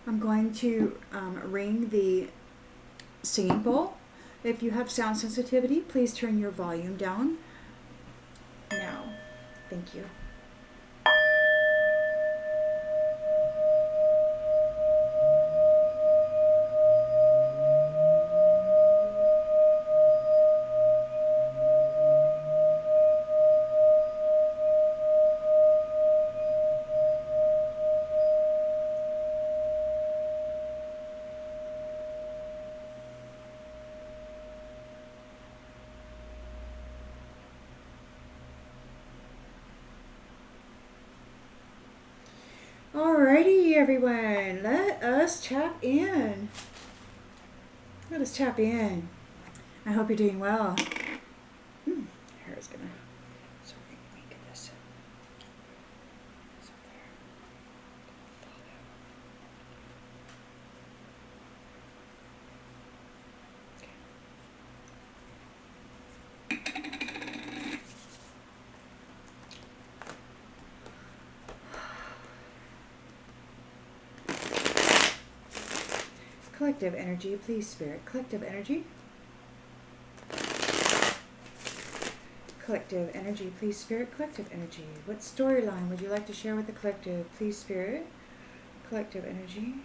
I'm going to ring the singing bowl. If you have sound sensitivity, please turn your volume down now. Thank you. Alrighty, everyone, let us tap in. Let us tap in. I hope you're doing well. Hair is gonna. Sorry, let me get this. It's up there. Collective energy, please, Spirit. Collective energy. Collective energy, please, Spirit. Collective energy. What storyline would you like to share with the collective, please, Spirit? Collective energy.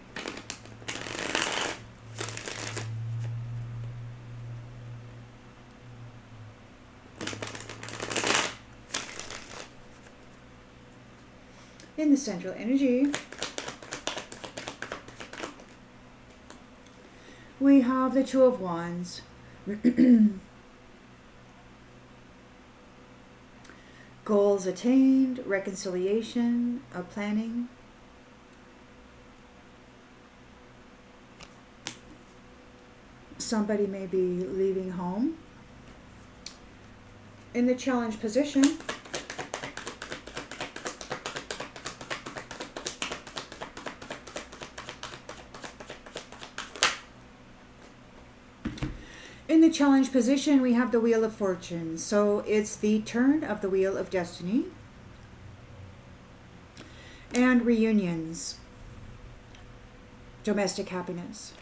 In the central energy, we have the Two of Wands. Goals attained, reconciliation, a planning. Somebody may be leaving home. In the challenge position, we have the Wheel of Fortune. So it's the turn of the Wheel of Destiny. And reunions. Domestic happiness.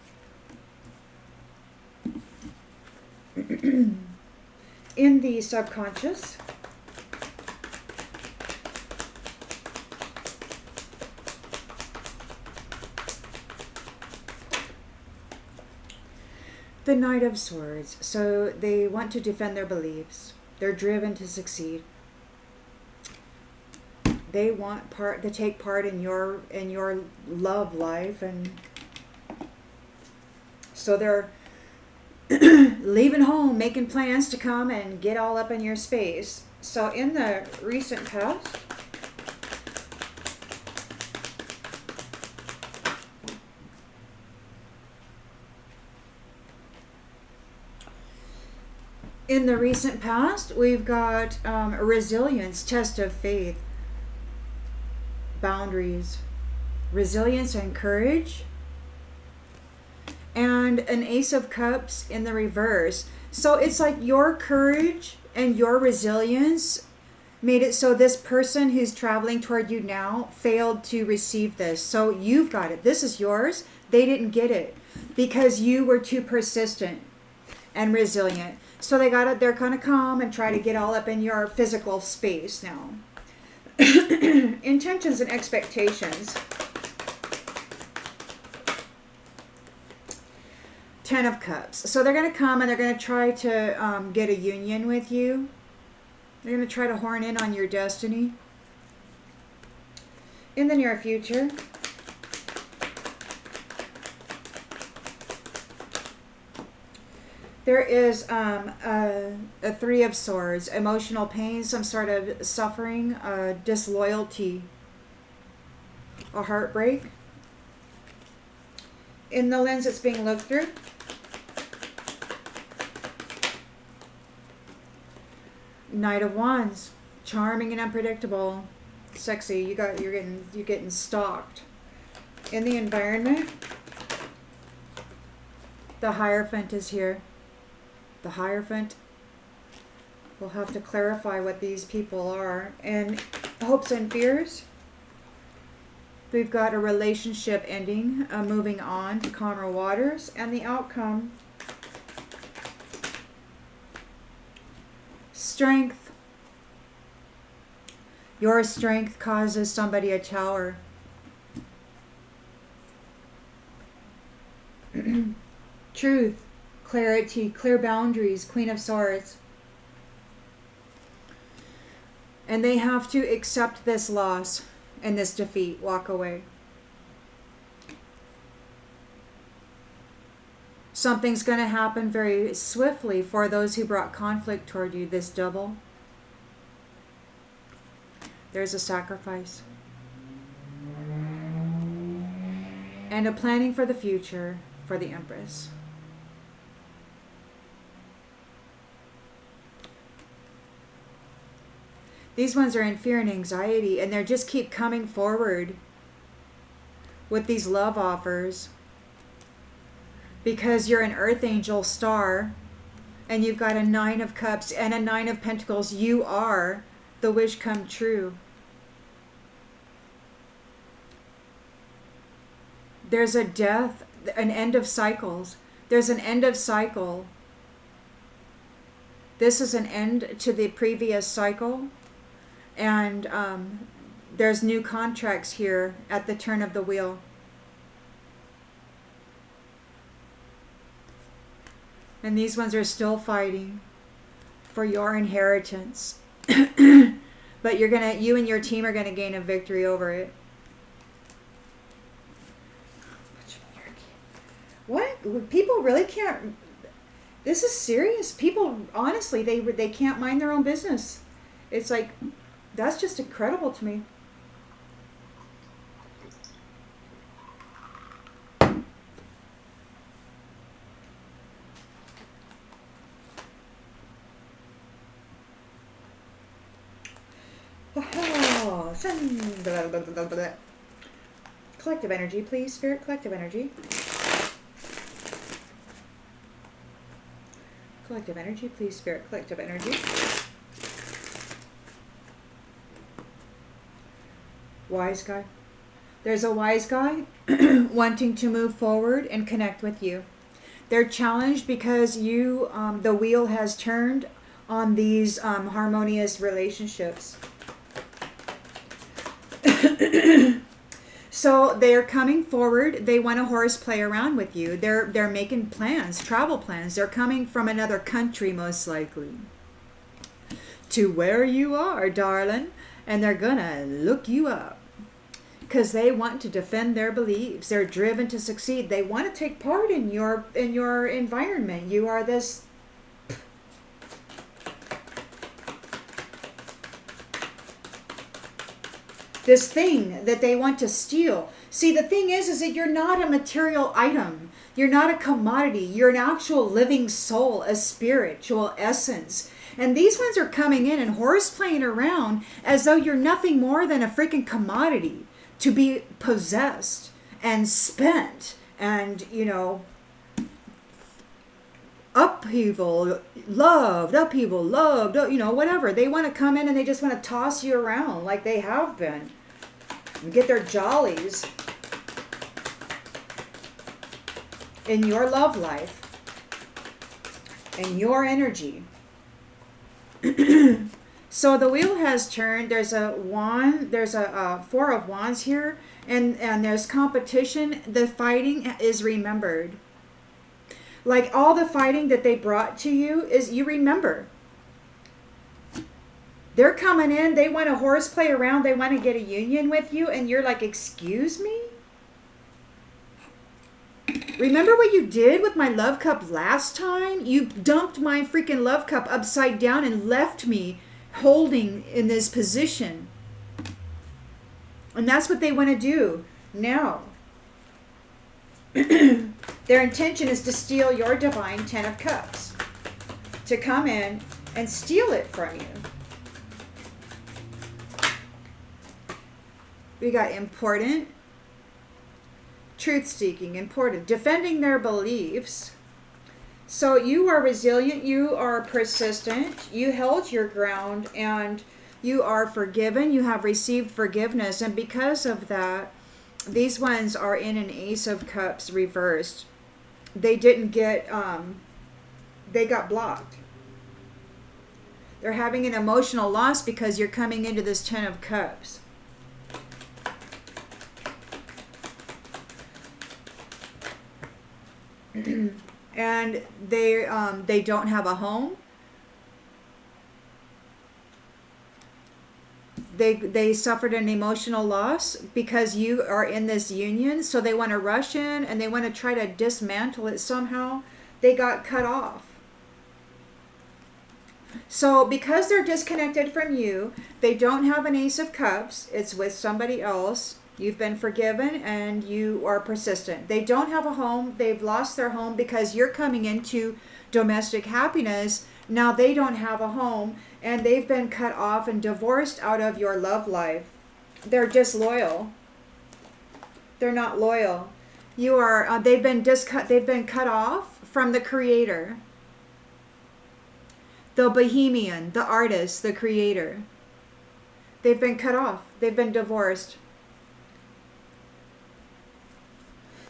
In the subconscious, the Knight of Swords. So they want to defend their beliefs. They're driven to succeed. They want to take part in your love life, and so they're leaving home, making plans to come and get all up in your space. So in the recent past, we've got a resilience, test of faith, boundaries, resilience and courage, and an Ace of Cups in the reverse. So it's like your courage and your resilience made it so this person who's traveling toward you now failed to receive this. So you've got it. This is yours. They didn't get it because you were too persistent and resilient. So they're going to come and try to get all up in your physical space now. Intentions and expectations. 10 of Cups. So they're going to come and they're going to try to get a union with you. They're going to try to horn in on your destiny in the near future. There is a Three of Swords, emotional pain, some sort of suffering, disloyalty, a heartbreak. In the lens it's being looked through, Knight of Wands, charming and unpredictable, sexy. You're getting stalked. In the environment, the Hierophant is here. The Hierophant will have to clarify what these people are. And hopes and fears. We've got a relationship ending, moving on to calmer waters, and the outcome. Strength. Your strength causes somebody a tower. Truth, clarity, clear boundaries, Queen of Swords. And they have to accept this loss and this defeat, walk away. Something's going to happen very swiftly for those who brought conflict toward you, this double. There's a sacrifice. And a planning for the future for the Empress. These ones are in fear and anxiety, and they just keep coming forward with these love offers because you're an Earth Angel star and you've got a 9 of Cups and a 9 of Pentacles. You are the wish come true. There's a death, an end of cycles. There's an end of cycle. This is an end to the previous cycle. And there's new contracts here at the turn of the wheel. And these ones are still fighting for your inheritance. But you and your team are gonna gain a victory over it. What? People really can't. This is serious. People, honestly, they can't mind their own business. It's like, that's just incredible to me. Oh, collective energy, please, Spirit. Collective energy. Collective energy, please, Spirit. Collective energy. Wise guy. There's a wise guy wanting to move forward and connect with you. They're challenged because you, the wheel has turned on these harmonious relationships. So they're coming forward. They want to horseplay around with you. They're making plans, travel plans. They're coming from another country, most likely, to where you are, darling. And they're gonna look you up because they want to defend their beliefs. They're driven to succeed. They want to take part in your environment. You are this thing that they want to steal. See, the thing is that you're not a material item. You're not a commodity. You're an actual living soul, a spiritual essence. And these ones are coming in and horseplaying around as though you're nothing more than a freaking commodity to be possessed and spent and, upheaval, loved, whatever. They want to come in and they just want to toss you around like they have been and get their jollies in your love life and your energy. So the wheel has turned. There's a wand. There's a 4 of wands here, and there's competition. The fighting is remembered. Like all the fighting that they brought to you is you remember. They're coming in. They want to horseplay around. They want to get a union with you, and you're like, excuse me? Remember what you did with my love cup last time? You dumped my freaking love cup upside down and left me holding in this position. And that's what they want to do now. Their intention is to steal your divine 10 of cups. To come in and steal it from you. We got important. Truth-seeking, important. Defending their beliefs. So you are resilient. You are persistent. You held your ground and you are forgiven. You have received forgiveness. And because of that, These ones are in an Ace of Cups reversed. They didn't get, they got blocked. They're having an emotional loss because you're coming into this Ten of Cups. And they don't have a home. They suffered an emotional loss because you are in this union, so they want to rush in and they want to try to dismantle it somehow. They got cut off. So because they're disconnected from you, they don't have an Ace of Cups. It's with somebody else. You've been forgiven and you are persistent. They don't have a home. They've lost their home because you're coming into domestic happiness. Now they don't have a home and they've been cut off and divorced out of your love life. They're disloyal. They're not loyal. You are. They've been cut off from the Creator. The Bohemian, the artist, the creator. They've been cut off. They've been divorced.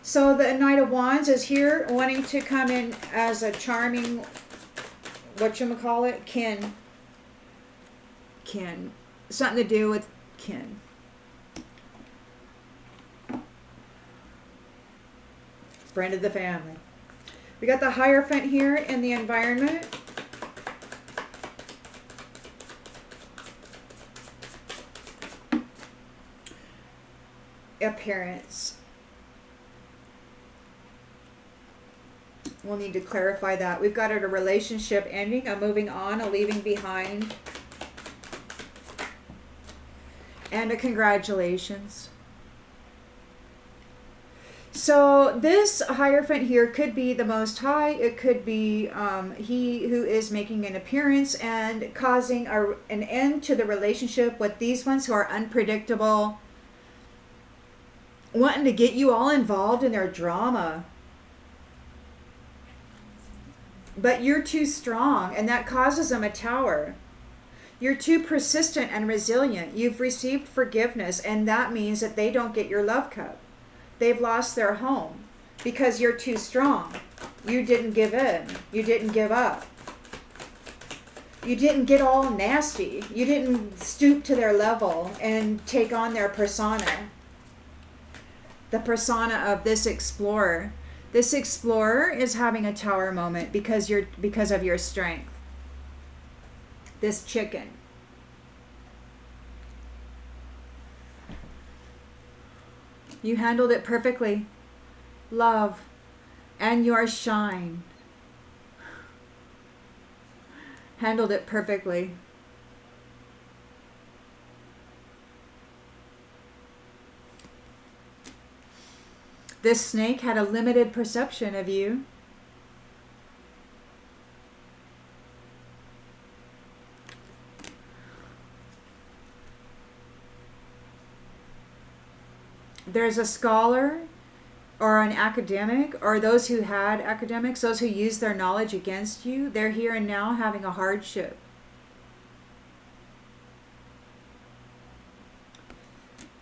So the Knight of Wands is here wanting to come in as a charming, whatchamacallit, kin. Something to do with kin. Friend of the family. We got the Hierophant here in the environment. Appearance. We'll need to clarify that. We've got a relationship ending, a moving on, a leaving behind, and a congratulations. So this Hierophant here could be the Most High. It could be he who is making an appearance and causing an end to the relationship with these ones who are unpredictable, wanting to get you all involved in their drama. But you're too strong, and that causes them a tower. You're too persistent and resilient. You've received forgiveness, and that means that they don't get your love cup. They've lost their home because you're too strong. You didn't give in. You didn't give up. You didn't get all nasty. You didn't stoop to their level and take on their persona. The persona of this explorer. This explorer is having a tower moment because of your strength. This chicken. You handled it perfectly. Love and your shine. Handled it perfectly. This snake had a limited perception of you. There's a scholar or an academic, or those who had academics, those who used their knowledge against you. They're here and now having a hardship.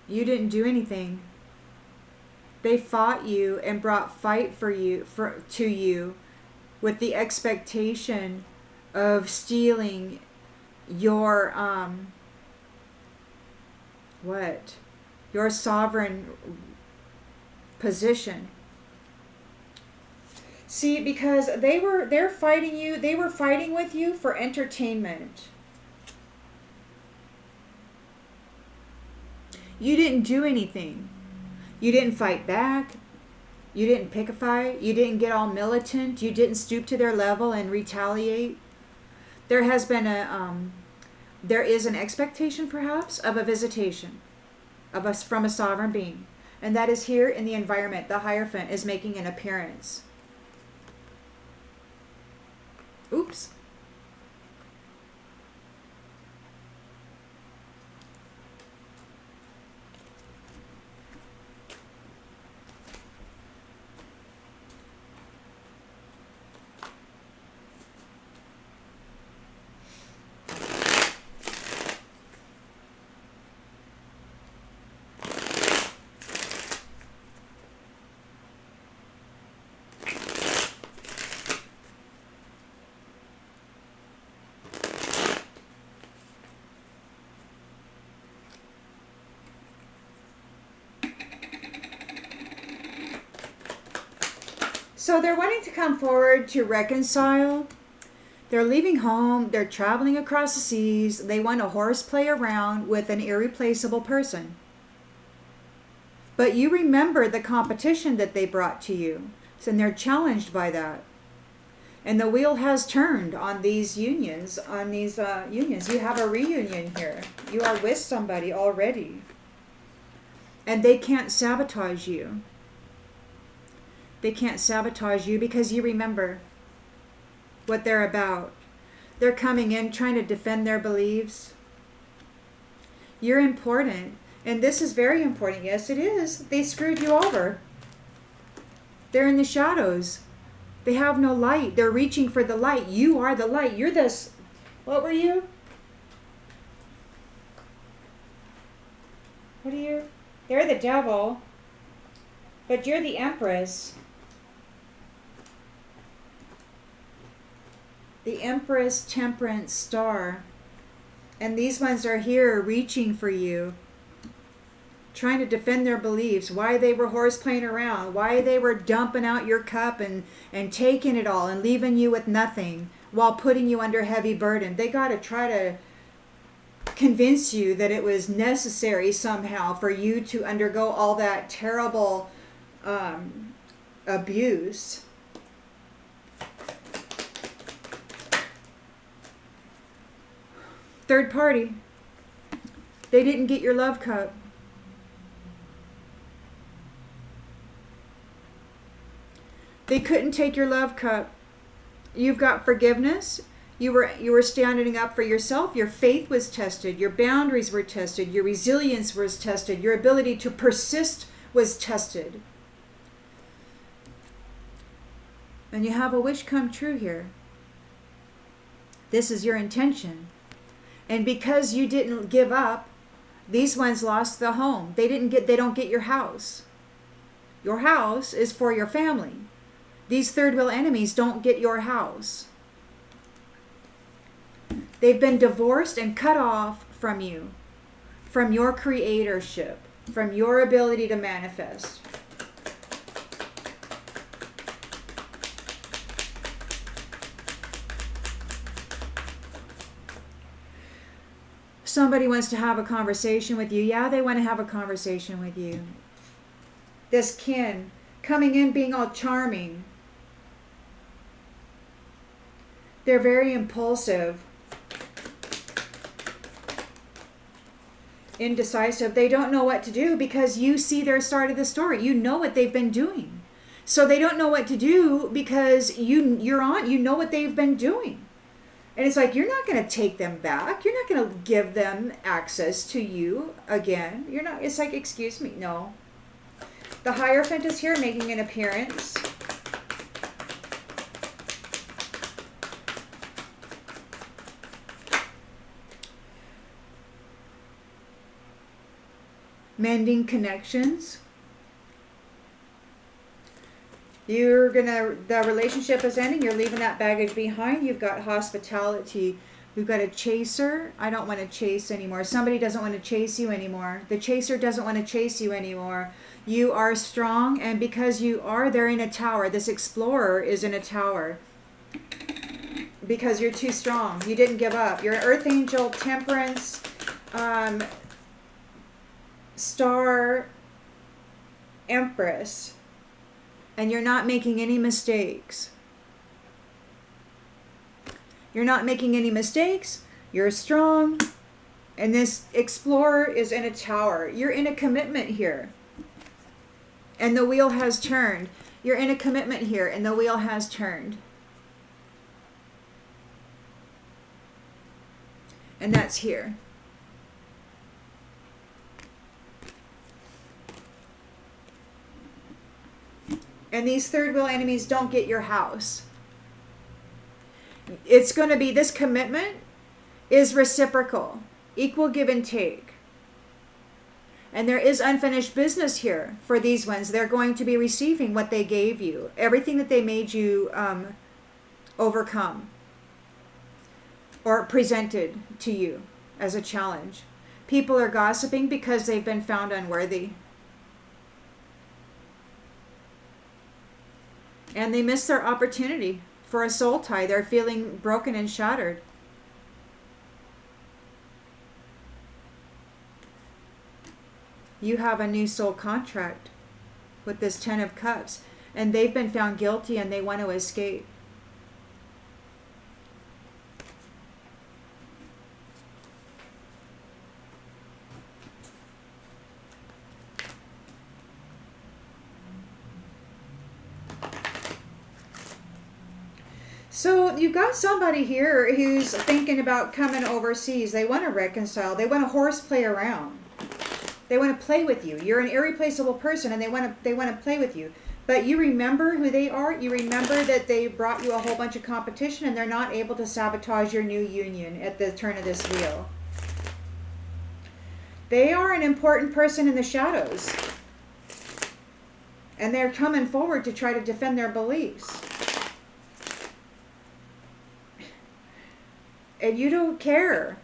You didn't do anything. They fought you and brought fight to you with the expectation of stealing your your sovereign position. See, because they're fighting you, they were fighting with you for entertainment. You didn't do anything. You didn't fight back. You didn't pick a fight. You didn't get all militant. You didn't stoop to their level and retaliate. There has been there is an expectation perhaps of a visitation from a sovereign being. And that is here in the environment. The Hierophant is making an appearance. Oops. So they're wanting to come forward to reconcile. They're leaving home. They're traveling across the seas. They want to horseplay around with an irreplaceable person. But you remember the competition that they brought to you. And they're challenged by that. And the wheel has turned on these unions. You have a reunion here. You are with somebody already. And they can't sabotage you. They can't sabotage you because you remember what they're about. They're coming in trying to defend their beliefs. You're important. And this is very important. Yes, it is. They screwed you over. They're in the shadows. They have no light. They're reaching for the light. You are the light. You're this. What were you? What are you? They're the devil. But you're the Empress. The Empress, Temperance, Star. And these ones are here reaching for you. Trying to defend their beliefs, why they were horseplaying around, why they were dumping out your cup and taking it all and leaving you with nothing while putting you under heavy burden. They got to try to convince you that it was necessary somehow for you to undergo all that terrible abuse. Third party. They didn't get your love cup. They couldn't take your love cup. You've got forgiveness. You were standing up for yourself. Your faith was tested. Your boundaries were tested. Your resilience was tested. Your ability to persist was tested. And you have a wish come true here. This is your intention. And because you didn't give up, these ones lost the home. They don't get your house. Your house is for your family. These third wheel enemies don't get your house. They've been divorced and cut off from you, from your creatorship, from your ability to manifest. Somebody wants to have a conversation with you. Yeah, they want to have a conversation with you. This kin coming in being all charming. They're very impulsive, indecisive. They don't know what to do because you see their side of the story. You know what they've been doing. So they don't know what to do because you know what they've been doing. And it's like, you're not going to take them back. You're not going to give them access to you again. You're not. It's like, excuse me. No. The Hierophant is here making an appearance. Mending connections. The relationship is ending. You're leaving that baggage behind. You've got hospitality. You've got a chaser. I don't want to chase anymore. Somebody doesn't want to chase you anymore. The chaser doesn't want to chase you anymore. You are strong, and because you are, they're in a tower. This explorer is in a tower. Because you're too strong. You didn't give up. You're an earth angel, temperance, star, empress. And you're not making any mistakes. You're not making any mistakes. You're strong. And this explorer is in a tower. You're in a commitment here. And the wheel has turned. You're in a commitment here, and the wheel has turned. And that's here. And these third wheel enemies don't get your house. It's going to be, this commitment is reciprocal, equal give and take. And there is unfinished business here for these ones. They're going to be receiving what they gave you, everything that they made you overcome or presented to you as a challenge. People are gossiping because they've been found unworthy. And they miss their opportunity for a soul tie. They're feeling broken and shattered. You have a new soul contract with this 10 of Cups, and they've been found guilty and they want to escape. So you've got somebody here who's thinking about coming overseas. They want to reconcile. They want to horseplay around. They want to play with you. You're an irreplaceable person, and they want to play with you. But you remember who they are. You remember that they brought you a whole bunch of competition, and they're not able to sabotage your new union at the turn of this wheel. They are an important person in the shadows, and they're coming forward to try to defend their beliefs. And you don't care.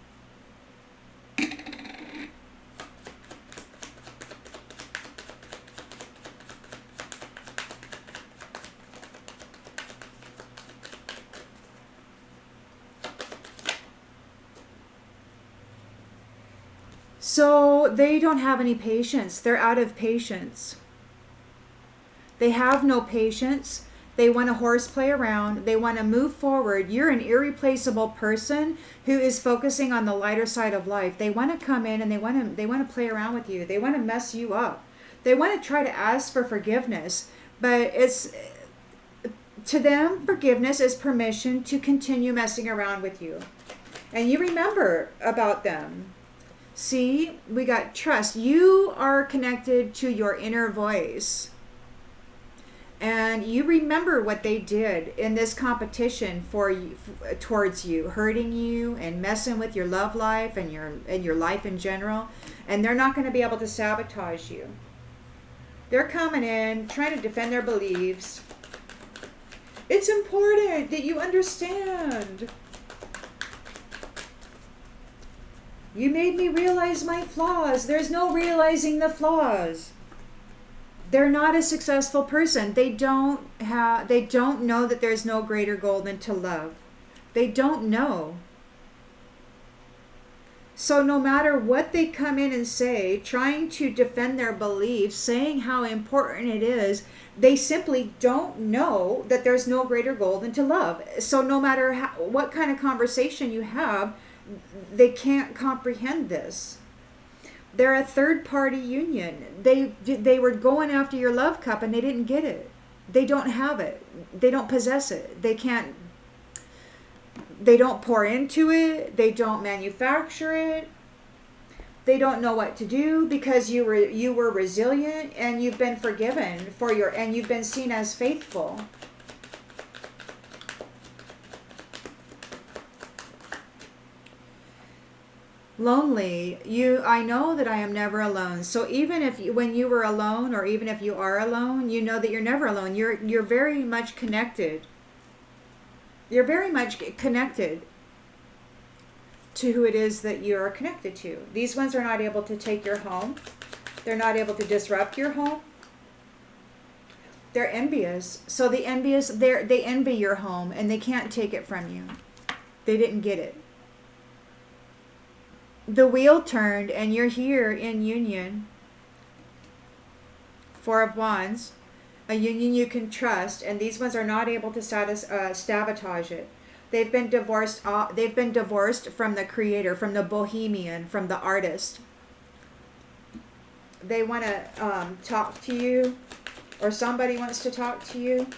So they don't have any patience. They're out of patience. They have no patience. They want to horseplay around. They want to move forward. You're an irreplaceable person who is focusing on the lighter side of life. They want to come in and they want to play around with you. They want to mess you up. They want to try to ask for forgiveness, but it's to them, forgiveness is permission to continue messing around with you. And you remember about them. See, we got trust. You are connected to your inner voice. And you remember what they did in this competition for you, towards you, hurting you and messing with your love life and your life in general. And they're not going to be able to sabotage you. They're coming in, trying to defend their beliefs. It's important that you understand. You made me realize my flaws. There's no realizing the flaws. They're not a successful person. They don't know that there's no greater goal than to love. They don't know. So no matter what they come in and say, trying to defend their beliefs, saying how important it is, they simply don't know that there's no greater goal than to love. So no matter what kind of conversation you have, they can't comprehend this. They're a third-party union. They were going after your love cup and they didn't get it. They don't have it. They don't possess it. They don't pour into it. They don't manufacture it. They don't know what to do because you were resilient and you've been forgiven and you've been seen as faithful. Lonely. I know that I am never alone. So even when you were alone, or even if you are alone, you know that you're never alone. You're very much connected. You're very much connected to who it is that you are connected to. These ones are not able to take your home. They're not able to disrupt your home. They're envious. So they envy your home and they can't take it from you. They didn't get it. The wheel turned and you're here in union. 4 of Wands. A union you can trust, and these ones are not able to sabotage it. They've been divorced. They've been divorced from the creator, from the bohemian, from the artist. They want to talk to you, or somebody wants to talk to you.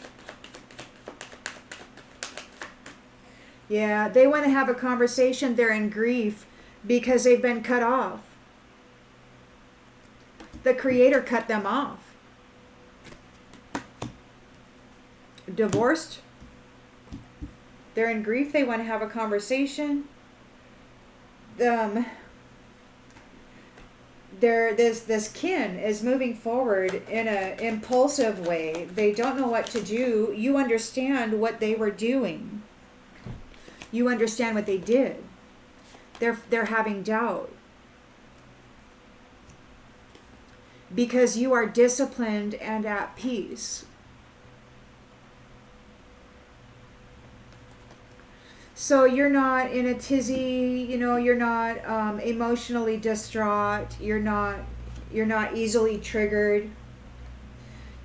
Yeah, they want to have a conversation. They're in grief because they've been cut off. The creator cut them off. Divorced. They're in grief. They want to have a conversation. This kin is moving forward in an impulsive way. They don't know what to do. You understand what they were doing. You understand what they did. They're having doubt. Because you are disciplined and at peace. So you're not in a tizzy, you're not emotionally distraught. You're not easily triggered.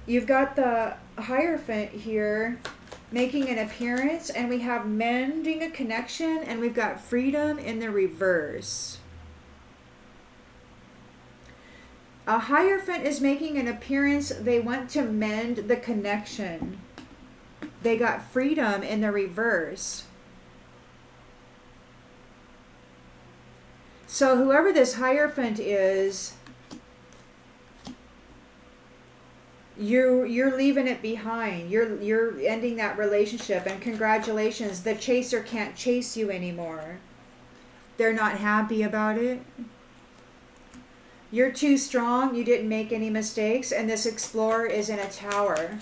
You've got the Hierophant here making an appearance, and we have mending a connection, and we've got freedom in the reverse. A Hierophant is making an appearance. They want to mend the connection. They got freedom in the reverse. So whoever this Hierophant is, you're leaving it behind. You're ending that relationship, and congratulations, the chaser can't chase you anymore. They're not happy about it. You're too strong. You didn't make any mistakes, and this explorer is in a tower.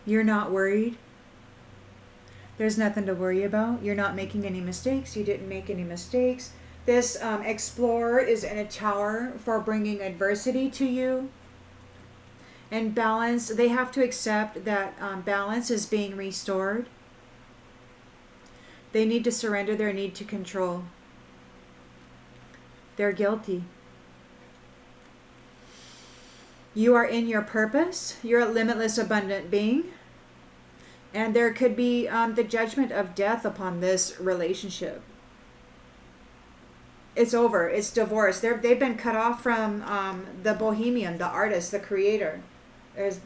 You're not worried. There's nothing to worry about. You're not making any mistakes. You didn't make any mistakes. This explorer is in a tower for bringing adversity to you. And balance, they have to accept that balance is being restored. They need to surrender their need to control. They're guilty. You are in your purpose. You're a limitless, abundant being. And there could be the judgment of death upon this relationship. It's over. It's divorce. They've been cut off from the bohemian, the artist, the creator. There's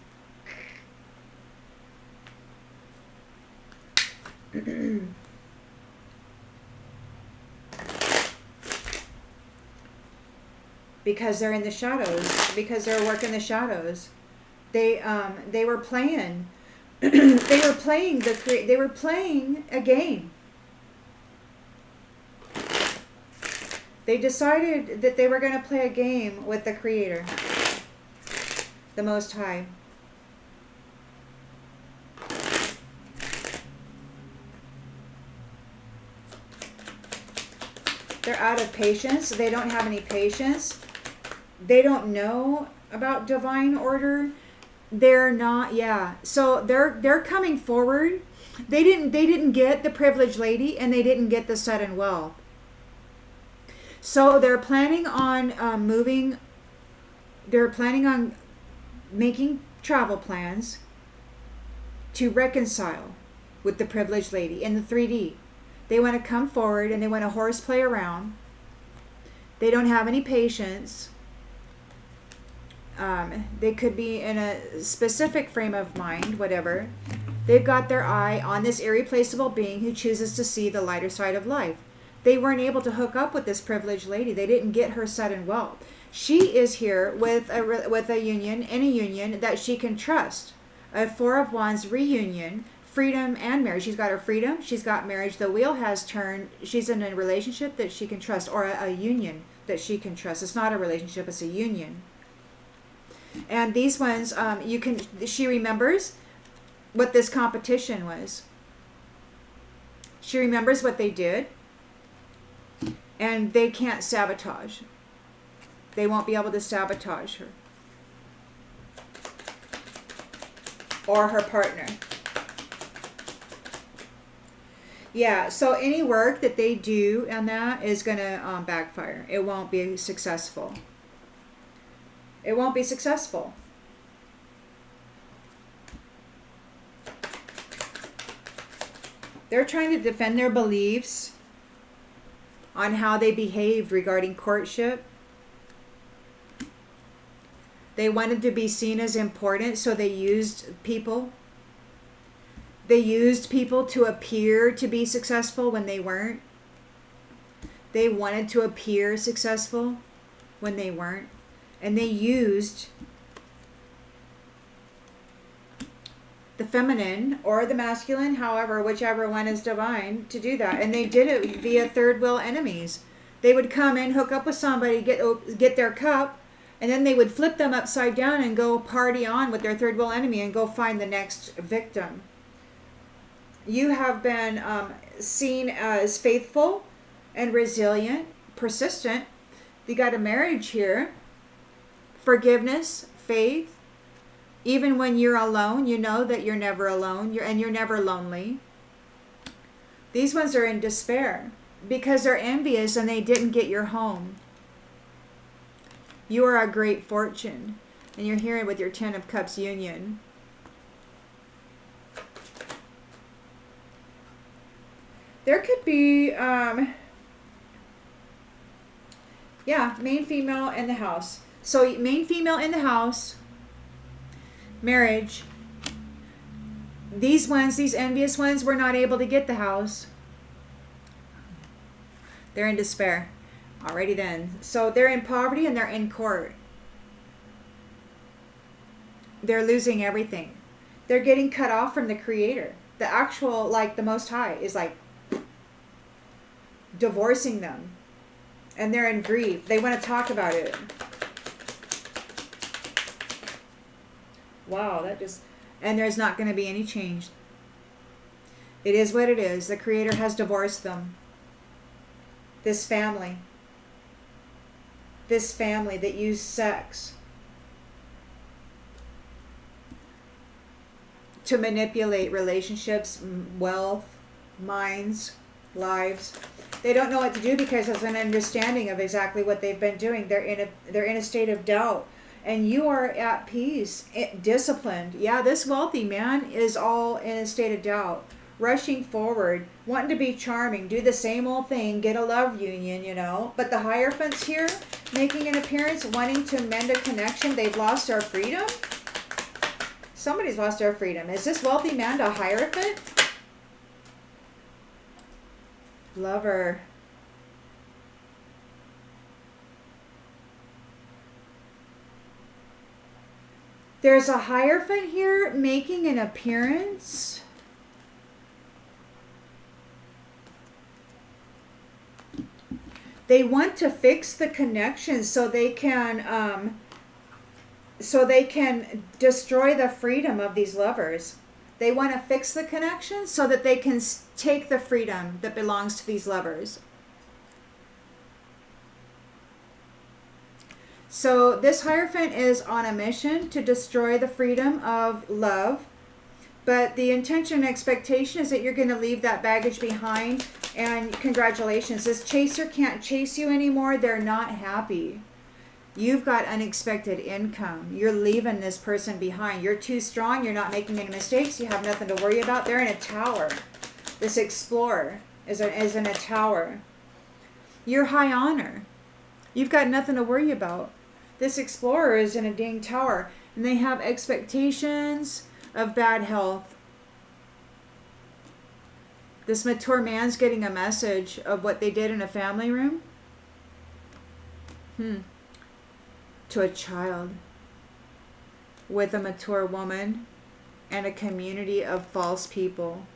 because they're in the shadows. Because they're working the shadows. They were playing. They were playing a game. They decided that they were going to play a game with the Creator, the Most High. They're out of patience. They don't have any patience. They don't know about divine order. They're not, yeah. So they're coming forward. They didn't get the privileged lady, and they didn't get the sudden wealth. So they're planning on moving. They're planning on making travel plans to reconcile with the privileged lady in the 3D. They want to come forward, and they want to horseplay around. They don't have any patience. They could be in a specific frame of mind, whatever. They've got their eye on this irreplaceable being who chooses to see the lighter side of life. They weren't able to hook up with this privileged lady. They didn't get her sudden wealth. She is here with a union, in a union that she can trust. A Four of Wands reunion, freedom and marriage. She's got her freedom. She's got marriage. The wheel has turned. She's in a relationship that she can trust, or a union that she can trust. It's not a relationship. It's a union. And these ones, she remembers what this competition was. She remembers what they did. And they can't sabotage. They won't be able to sabotage her. Or her partner. Yeah, so any work that they do on that is going to backfire. It won't be successful. It won't be successful. They're trying to defend their beliefs on how they behaved regarding courtship. They wanted to be seen as important, so they used people. They used people to appear to be successful when they weren't. They wanted to appear successful when they weren't. And they used the feminine or the masculine, however, whichever one is divine, to do that. And they did it via third wheel enemies. They would come in, hook up with somebody, get their cup, and then they would flip them upside down and go party on with their third wheel enemy and go find the next victim. You have been seen as faithful and resilient, persistent. You got a marriage here. Forgiveness, faith. Even when you're alone, you know that you're never alone. You're never lonely. These ones are in despair because they're envious and they didn't get your home. You are a great fortune. And you're here with your Ten of Cups union. There could be, main female in the house. So main female in the house, marriage. These envious ones, were not able to get the house. They're in despair. Alrighty then. So they're in poverty and they're in court. They're losing everything. They're getting cut off from the Creator. The actual, like the Most High is like divorcing them. And they're in grief. They want to talk about it. Wow, and there's not going to be any change. It is what it is. The Creator has divorced them. This family that used sex to manipulate relationships, wealth, minds, lives. They don't know what to do because there's an understanding of exactly what they've been doing. They're in a state of doubt. And you are at peace, disciplined. Yeah, this wealthy man is all in a state of doubt. Rushing forward, wanting to be charming, do the same old thing, get a love union, But the Hierophants here, making an appearance, wanting to mend a connection. They've lost their freedom. Somebody's lost their freedom. Is this wealthy man a Hierophant? Lover. There's a Hierophant here making an appearance. They want to fix the connection so they can destroy the freedom of these lovers. They want to fix the connection so that they can take the freedom that belongs to these lovers. So this Hierophant is on a mission to destroy the freedom of love. But the intention and expectation is that you're going to leave that baggage behind. And congratulations, this chaser can't chase you anymore. They're not happy. You've got unexpected income. You're leaving this person behind. You're too strong. You're not making any mistakes. You have nothing to worry about. They're in a tower. This explorer is in a tower. You're high honor. You've got nothing to worry about. This explorer is in a dang tower. And they have expectations of bad health. This mature man's getting a message of what they did in a family room. To a child with a mature woman and a community of false people.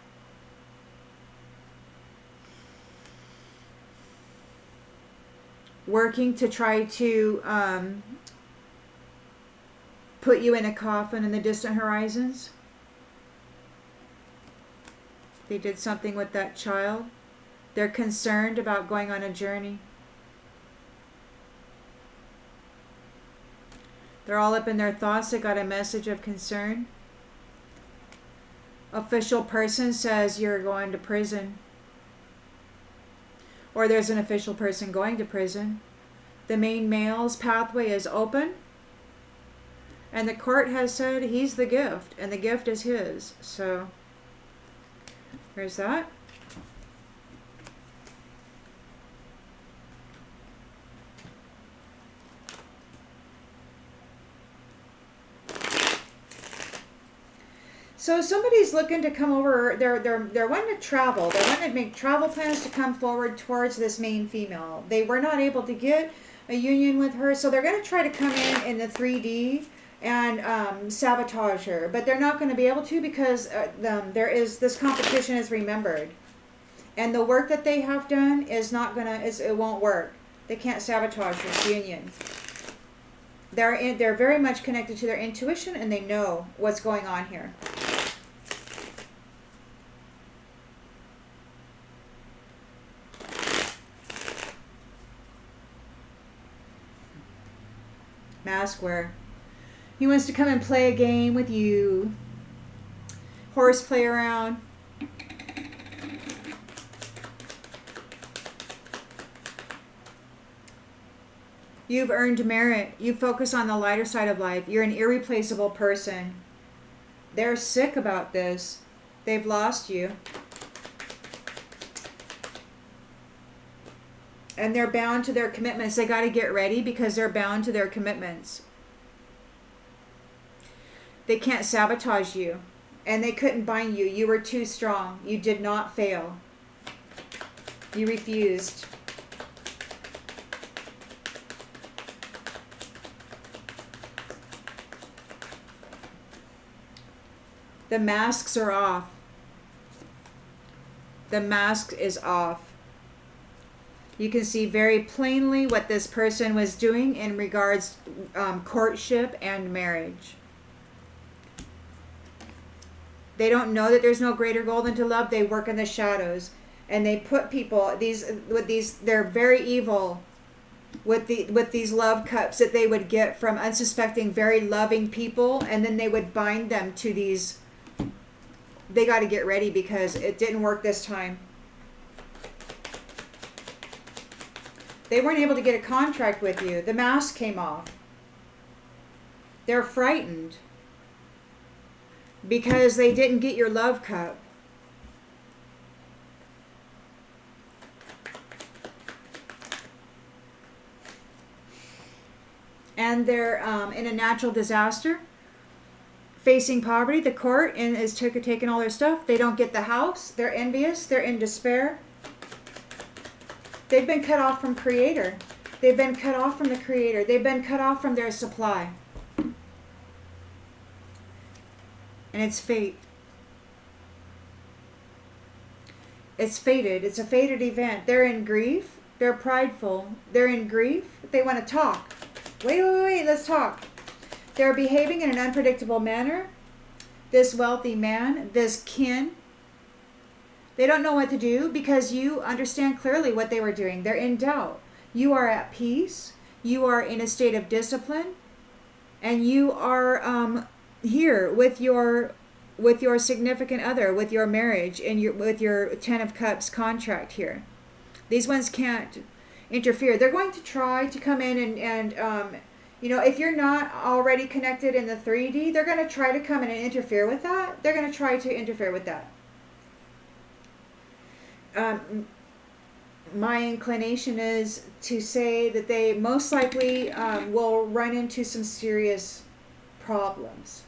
Working to try to put you in a coffin in the distant horizons. They did something with that child. They're concerned about going on a journey. They're all up in their thoughts. They got a message of concern. Official person says you're going to prison. Or there's an official person going to prison. The main male's pathway is open. And the court has said he's the gift. And the gift is his. So, there's that. So somebody's looking to come over. They're wanting to travel. They're wanting to make travel plans to come forward towards this main female. They were not able to get a union with her, so they're going to try to come in the 3D and sabotage her. But they're not going to be able to because this competition is remembered, and the work that they have done is not gonna. It won't work. They can't sabotage this union. They're very much connected to their intuition, and they know what's going on here. Mask wear. He wants to come and play a game with you. Horseplay around. You've earned merit. You focus on the lighter side of life. You're an irreplaceable person. They're sick about this. They've lost you. And they're bound to their commitments. They got to get ready because they're bound to their commitments. They can't sabotage you. And they couldn't bind you. You were too strong. You did not fail. You refused. The masks are off. The mask is off. You can see very plainly what this person was doing in regards courtship and marriage. They don't know that there's no greater goal than to love. They work in the shadows, and they put people they're very evil with these love cups that they would get from unsuspecting, very loving people, and then they would bind them to these. They got to get ready because it didn't work this time. They weren't able to get a contract with you. The mask came off. They're frightened because they didn't get your love cup. And they're in a natural disaster, facing poverty. The court is taking all their stuff. They don't get the house. They're envious. They're in despair. They've been cut off from Creator. They've been cut off from the Creator. They've been cut off from their supply. And it's fate. It's fated. It's a fated event. They're in grief. They're prideful. They're in grief. They want to talk. Wait, let's talk. They're behaving in an unpredictable manner. This wealthy man, this kin, they don't know what to do because you understand clearly what they were doing. They're in doubt. You are at peace. You are in a state of discipline. And you are here with your significant other, with your marriage, and with your Ten of Cups contract here. These ones can't interfere. They're going to try to come in and if you're not already connected in the 3D, they're going to try to come in and interfere with that. They're going to try to interfere with that. My inclination is to say that they most likely will run into some serious problems.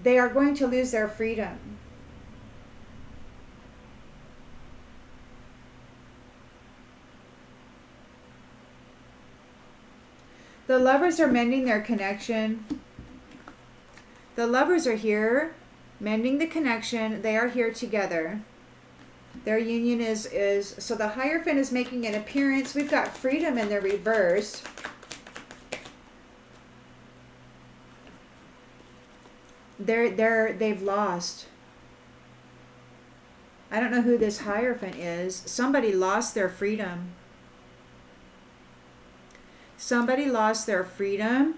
They are going to lose their freedom. The lovers are mending their connection. The lovers are here, mending the connection. They are here together. Their union is so the Hierophant is making an appearance. We've got freedom in the reverse. They've lost. I don't know who this Hierophant is. Somebody lost their freedom. Somebody lost their freedom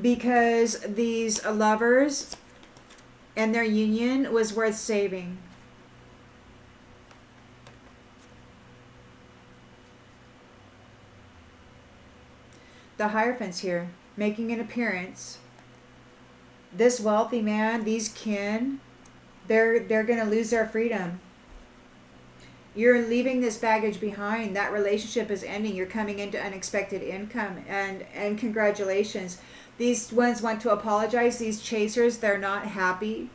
because these lovers and their union was worth saving. The Hierophant's here, making an appearance. This wealthy man, these kin, they're going to lose their freedom. You're leaving this baggage behind. That relationship is ending. You're coming into unexpected income, and congratulations. These ones want to apologize. These chasers, they're not happy.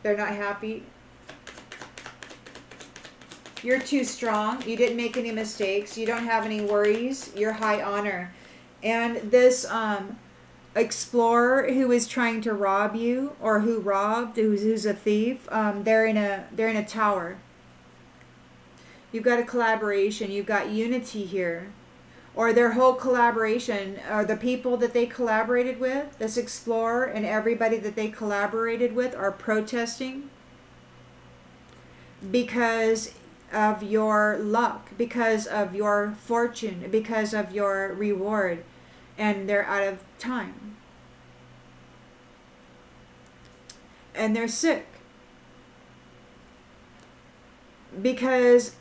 They're not happy. You're too strong. You didn't make any mistakes. You don't have any worries. You're high honor. And this explorer who is trying to rob you, or who robbed, who's a thief, they're in a tower. You've got a collaboration. You've got unity here. Or their whole collaboration, or the people that they collaborated with, this explorer and everybody that they collaborated with are protesting because of your luck, because of your fortune, because of your reward, and they're out of time. And they're sick. Because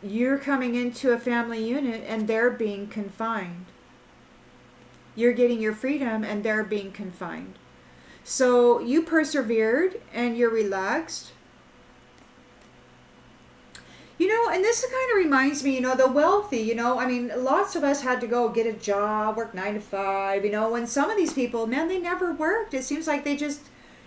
you're coming into a family unit and they're being confined. You're getting your freedom and they're being confined. So you persevered and you're relaxed. And this kind of reminds me, the wealthy, I mean, lots of us had to go get a job, work 9 to 5, when some of these people, man, they never worked. It seems like they just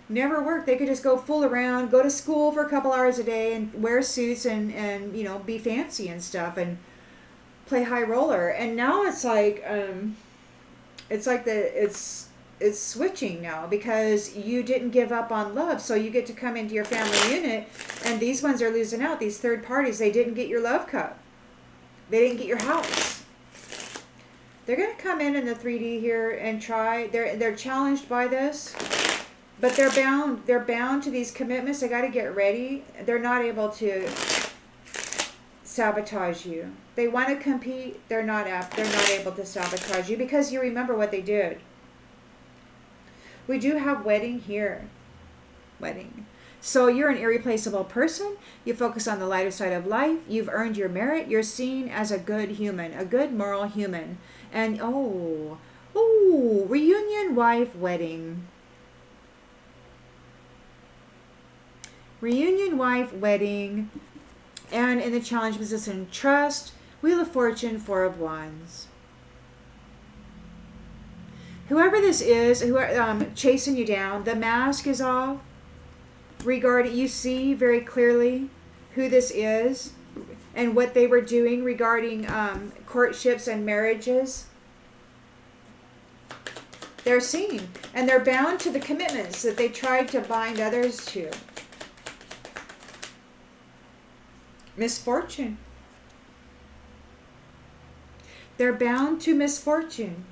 never worked. They could just go fool around, go to school for a couple hours a day and wear suits and be fancy and stuff and play high roller. And now it's like it's switching now, because you didn't give up on love. So you get to come into your family unit, and these ones are losing out. These third parties, they didn't get your love cup. They didn't get your house. They're going to come in the 3D here and try. They're challenged by this, but they're bound. They're bound to these commitments. They got to get ready. They're not able to sabotage you. They want to compete. They're not able to sabotage you, because you remember what they did. We do have wedding here. Wedding. So you're an irreplaceable person. You focus on the lighter side of life. You've earned your merit. You're seen as a good human, a good moral human. And reunion, wife, wedding. Reunion, wife, wedding. And in the challenge position, trust, Wheel of Fortune, 4 of Wands. Whoever this is, chasing you down, the mask is off. You see very clearly who this is and what they were doing regarding courtships and marriages. They're seen, and they're bound to the commitments that they tried to bind others to. Misfortune. They're bound to misfortune.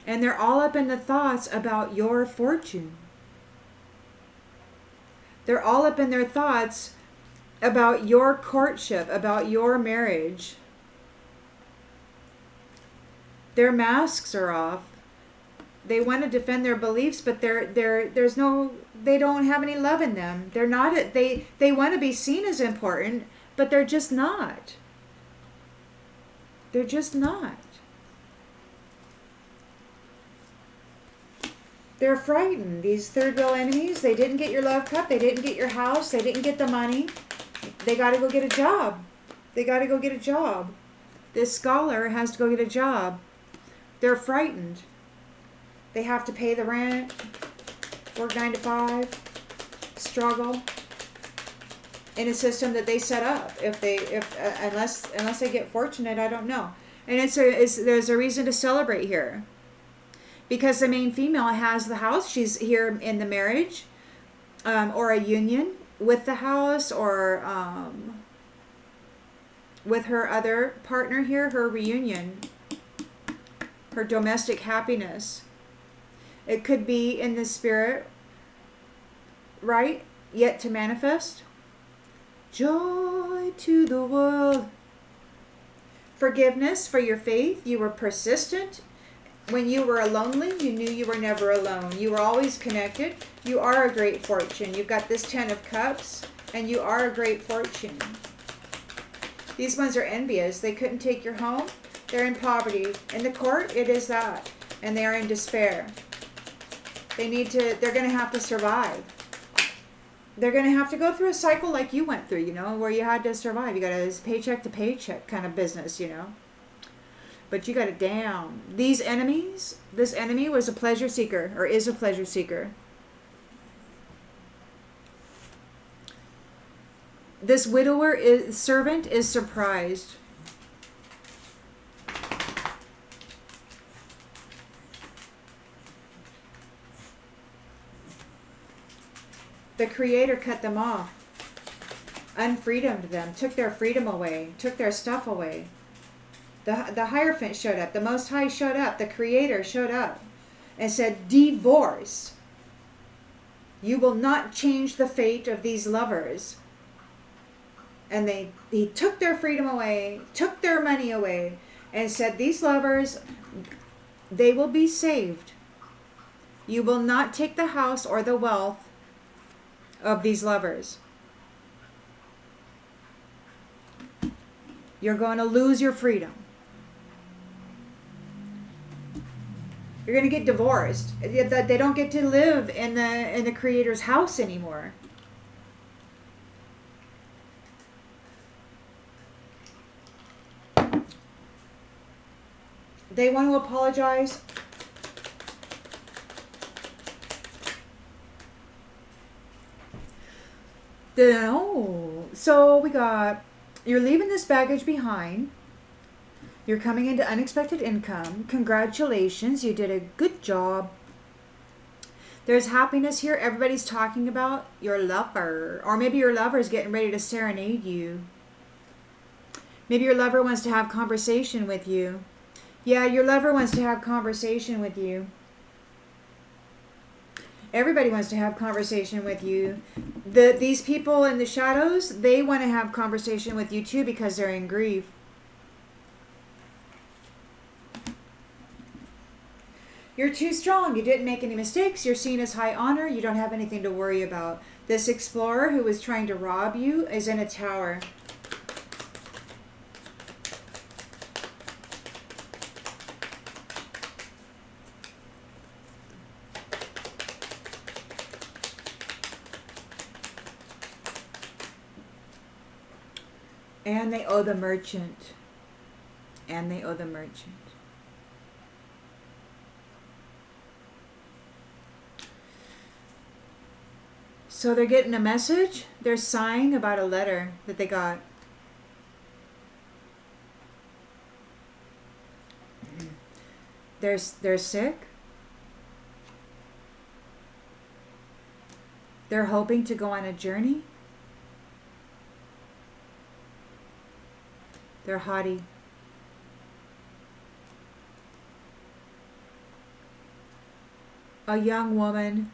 And they're all up in the thoughts about your fortune. They're all up in their thoughts about your courtship, about your marriage. Their masks are off. They want to defend their beliefs, but they don't have any love in them. They're not. They want to be seen as important, but they're just not. They're just not. They're frightened. These third wheel enemies, they didn't get your love cup. They didn't get your house. They didn't get the money. They got to go get a job. They got to go get a job. This scholar has to go get a job. They're frightened. They have to pay the rent, work 9 to 5, struggle in a system that they set up. Unless they get fortunate, I don't know. And there's a reason to celebrate here. Because the main female has the house. She's here in the marriage, or a union with the house, or with her other partner here, her reunion, her domestic happiness. It could be in the spirit, right? Yet to manifest. Joy to the world. Forgiveness for your faith. You were persistent. When you were lonely, you knew you were never alone. You were always connected. You are a great fortune. You've got this 10 of Cups, and you are a great fortune. These ones are envious. They couldn't take your home. They're in poverty. In the court, it is that. And they are in despair. They're going to have to survive. They're going to have to go through a cycle like you went through, where you had to survive. You got a paycheck to paycheck kind of business, But you got it down. This enemy was a pleasure seeker, or is a pleasure seeker. This servant is surprised. The Creator cut them off, unfreedomed them, took their freedom away, took their stuff away. The Hierophant showed up. The Most High showed up. The Creator showed up and said, divorce. You will not change the fate of these lovers. And he took their freedom away, took their money away, and said, these lovers, they will be saved. You will not take the house or the wealth of these lovers. You're going to lose your freedom. You're going to get divorced. They don't get to live in the Creator's house anymore. They want to apologize. So we got, you're leaving this baggage behind. You're coming into unexpected income. Congratulations, you did a good job. There's happiness here. Everybody's talking about your lover. Or maybe your lover is getting ready to serenade you. Maybe your lover wants to have conversation with you. Yeah, your lover wants to have conversation with you. Everybody wants to have conversation with you. These people in the shadows, they want to have conversation with you too because they're in grief. You're too strong. You didn't make any mistakes. You're seen as high honor. You don't have anything to worry about. This explorer who was trying to rob you is in a tower. And they owe the merchant. And they owe the merchant. So they're getting a message. They're sighing about a letter that they got. They're sick. They're hoping to go on a journey. They're haughty. A young woman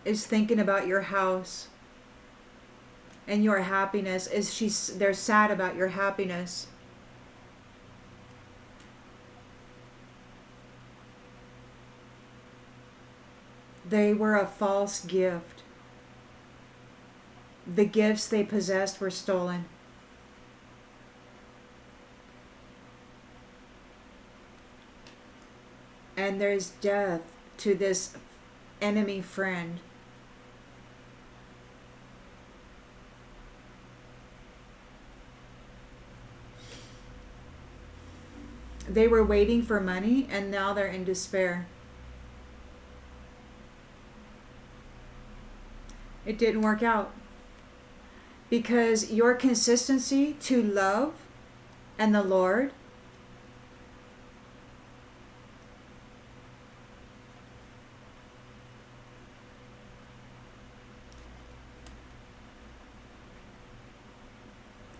is thinking about your house and your happiness. They're sad about your happiness. They were a false gift. The gifts they possessed were stolen. And there's death to this enemy friend. They were waiting for money and now they're in despair. It didn't work out. Because your consistency to love and the Lord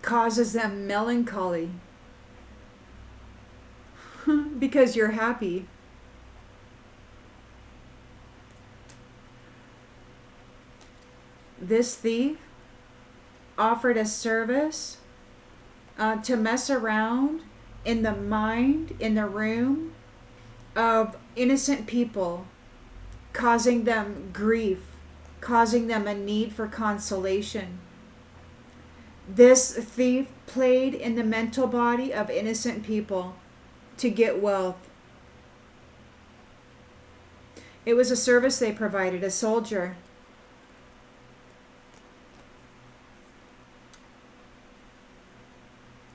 causes them melancholy because you're happy. This thief offered a service to mess around in the mind, in the room of innocent people, causing them grief, causing them a need for consolation. This thief played in the mental body of innocent people to get wealth. It was a service they provided, a soldier.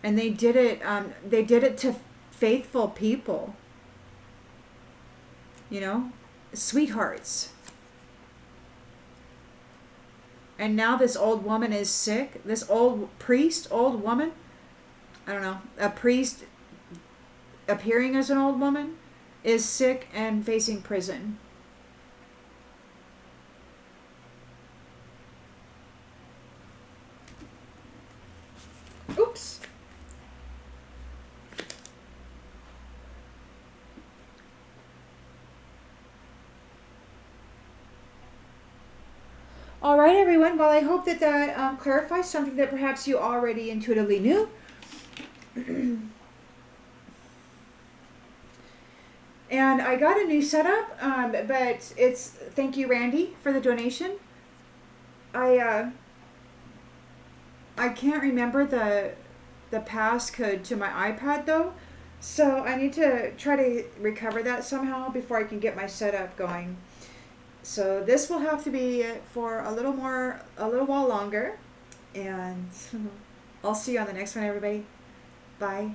And they did it to faithful people. You know, sweethearts. And now this old woman is sick. This old woman, I don't know, a priest appearing as an old woman, is sick and facing prison. All right, everyone. Well, I hope that that clarifies something that perhaps you already intuitively knew. And I got a new setup, but it's thank you, Randy, for the donation. I can't remember the passcode to my iPad though, so I need to try to recover that somehow before I can get my setup going. So this will have to be for a little while longer, and I'll see you on the next one, everybody. Bye.